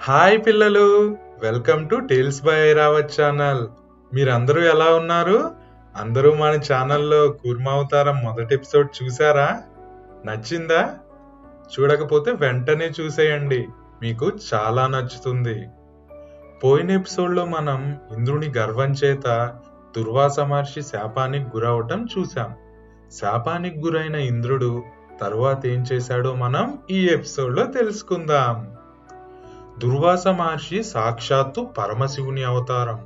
Hi పిల్లలు, welcome to tales by Airavat channel. మీరందరూ ఎలా ఉన్నారు? అందరూ మన ఛానల్లో కూర్మావతారం మొదటి ఎపిసోడ్ చూసారా? నచ్చిందా? చూడకపోతే వెంటనే చూసేయండి, మీకు చాలా నచ్చుతుంది. పోయిన ఎపిసోడ్లో మనం ఇంద్రుని గర్వం చేత దుర్వాస మహర్షి శాపానికి గురవటం చూసాం. శాపానికి గురైన ఇంద్రుడు తరువాత ఏం చేశాడో మనం ఈ ఎపిసోడ్లో తెలుసుకుందాం. దుర్వాస మహర్షి సాక్షాత్తు పరమశివుని అవతారం.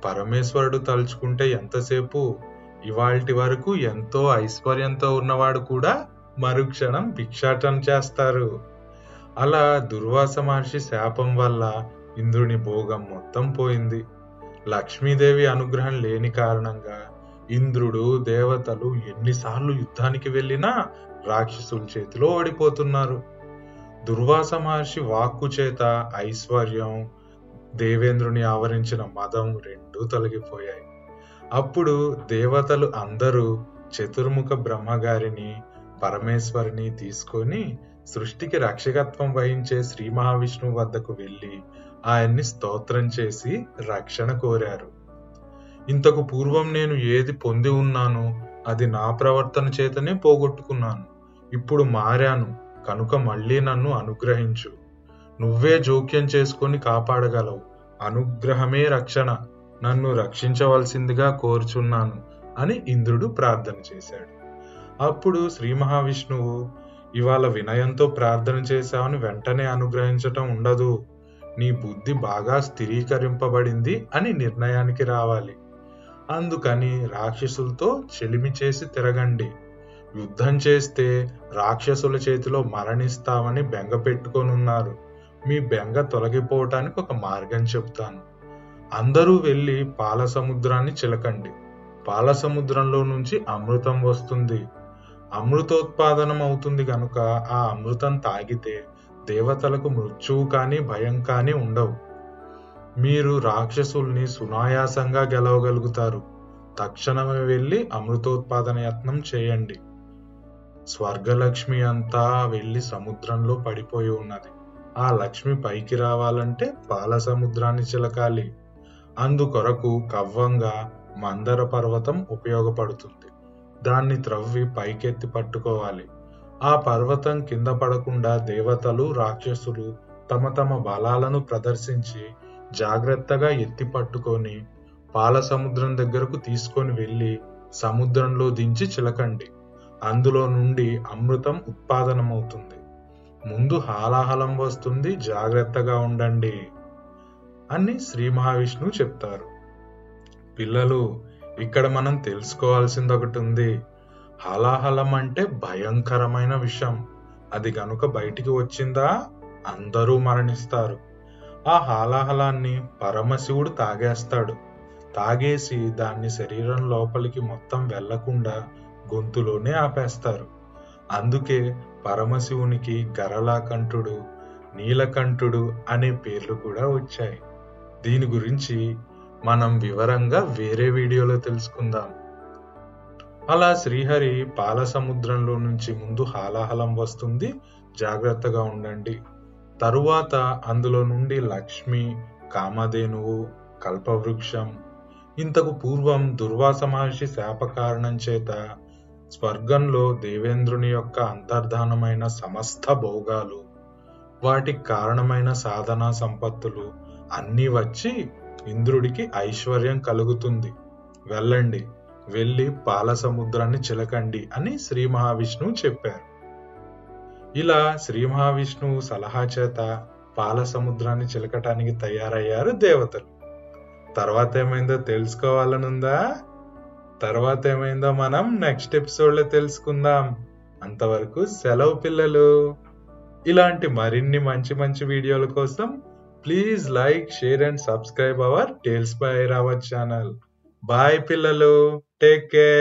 పరమేశ్వరుడు తలుచుకుంటే ఎంతసేపు, ఇవాల్టి వరకు ఎంతో ఐశ్వర్యంతో ఉన్నవాడు కూడా మరుక్షణం భిక్షాటన చేస్తారు. అలా దుర్వాస మహర్షి శాపం వల్ల ఇంద్రుని భోగం మొత్తం పోయింది. లక్ష్మీదేవి అనుగ్రహం లేని కారణంగా ఇంద్రుడు, దేవతలు ఎన్నిసార్లు యుద్ధానికి వెళ్ళినా రాక్షసుల చేతిలో ఓడిపోతున్నారు. దుర్వాస మహర్షి వాక్కు చేత ఐశ్వర్యం, దేవేంద్రుని ఆవరించిన మదం రెండూ తొలగిపోయాయి. అప్పుడు దేవతలు అందరూ చతుర్ముఖ బ్రహ్మగారిని, పరమేశ్వరిని తీసుకొని సృష్టికి రక్షకత్వం వహించే శ్రీ మహావిష్ణువు వద్దకు వెళ్లి ఆయన్ని స్తోత్రం చేసి రక్షణ కోరారు. ఇంతకు పూర్వం నేను ఏది పొంది ఉన్నానో అది నా ప్రవర్తన చేతనే పోగొట్టుకున్నాను. ఇప్పుడు మారాను కనుక మళ్ళీ నన్ను అనుగ్రహించు. నువ్వే జోక్యం చేసుకొని కాపాడగలవు. అనుగ్రహమే రక్షణ. నన్ను రక్షించవలసిందిగా కోరుచున్నాను అని ఇంద్రుడు ప్రార్థన చేశాడు. అప్పుడు శ్రీ మహావిష్ణువు, ఇవాళ వినయంతో ప్రార్థన చేశావని వెంటనే అనుగ్రహించటం ఉండదు. నీ బుద్ధి బాగా స్థిరీకరింపబడింది అని నిర్ణయానికి రావాలి. అందుకని రాక్షసులతో చెలిమి చేసి తిరగండి. యుద్ధం చేస్తే రాక్షసుల చేతిలో మరణిస్తామని బెంగ పెట్టుకొనున్నారు. మీ బెంగ తొలగిపోవటానికి ఒక మార్గం చెప్తాను. అందరూ వెళ్ళి పాల సముద్రాన్ని చిలకండి. పాల సముద్రంలో నుంచి అమృతం వస్తుంది. అమృతోత్పాదనం అవుతుంది గనుక ఆ అమృతం తాగితే దేవతలకు మృత్యువు కానీ భయం కానీ ఉండవు. మీరు రాక్షసుల్ని సునాయాసంగా గెలవగలుగుతారు. తక్షణమే వెళ్ళి అమృతోత్పాదన యత్నం చేయండి. స్వర్గలక్ష్మి అంతా వెళ్లి సముద్రంలో పడిపోయి ఉన్నది. ఆ లక్ష్మి పైకి రావాలంటే పాల సముద్రాన్ని చిలకాలి. అందుకొరకు కవ్వంగా మందర పర్వతం ఉపయోగపడుతుంది. దాన్ని త్రవ్వి పైకెత్తి పట్టుకోవాలి. ఆ పర్వతం కింద పడకుండా దేవతలు, రాక్షసులు తమ తమ బలాలను ప్రదర్శించి జాగ్రత్తగా ఎత్తి పట్టుకొని పాల సముద్రం దగ్గరకు తీసుకొని వెళ్లి సముద్రంలో దించి చిలకండి. అందులో నుండి అమృతం ఉత్పాదనమవుతుంది. ముందు హాలాహలం వస్తుంది, జాగ్రత్తగా ఉండండి అని శ్రీ మహావిష్ణువు చెప్తారు. పిల్లలు, ఇక్కడ మనం తెలుసుకోవాల్సింది ఒకటి ఉంది. హాలాహలం అంటే భయంకరమైన విషయం. అది గనుక బయటికి వచ్చిందా అందరూ మరణిస్తారు. ఆ హాలాహలాన్ని పరమశివుడు తాగేస్తాడు. తాగేసి దాన్ని శరీరం లోపలికి మొత్తం వెళ్లకుండా గొంతులోనే ఆపేస్తారు. అందుకే పరమశివునికి గరళకంఠుడు, నీలకంఠుడు అనే పేర్లు కూడా వచ్చాయి. దీని గురించి మనం వివరంగా వేరే వీడియోలో తెలుసుకుందాం. అలా శ్రీహరి పాల సముద్రంలో నుంచి ముందు హాలాహలం వస్తుంది, జాగ్రత్తగా ఉండండి. తరువాత అందులో నుండి లక్ష్మి, కామధేనువు, కల్పవృక్షం. ఇంతకు పూర్వం దుర్వాస మహర్షి శాప కారణం చేత స్వర్గంలో దేవేంద్రుని యొక్క అంతర్ధానమైన సమస్త భోగాలు, వాటికి కారణమైన సాధనా సంపత్తులు అన్నీ వచ్చి ఇంద్రుడికి ఐశ్వర్యం కలుగుతుంది. వెళ్ళండి, వెళ్ళి పాల సముద్రాన్ని చిలకండి అని శ్రీ మహావిష్ణువు చెప్పారు. ఇలా శ్రీ మహావిష్ణువు సలహా చేత పాల సముద్రాన్ని చిలకటానికి తయారయ్యారు దేవతలు. తర్వాత ఏమైందో తెలుసుకోవాలనుందా? తర్వాత ఏమైందో మనం నెక్స్ట్ ఎపిసోడ్లో తెలుసుకుందాం. అంతవరకు సెలవు పిల్లలు. ఇలాంటి మరిన్ని మంచి మంచి వీడియోల కోసం please like, share and subscribe our tales by Airavat channel. Bye పిల్లలు, టేక్ కేర్.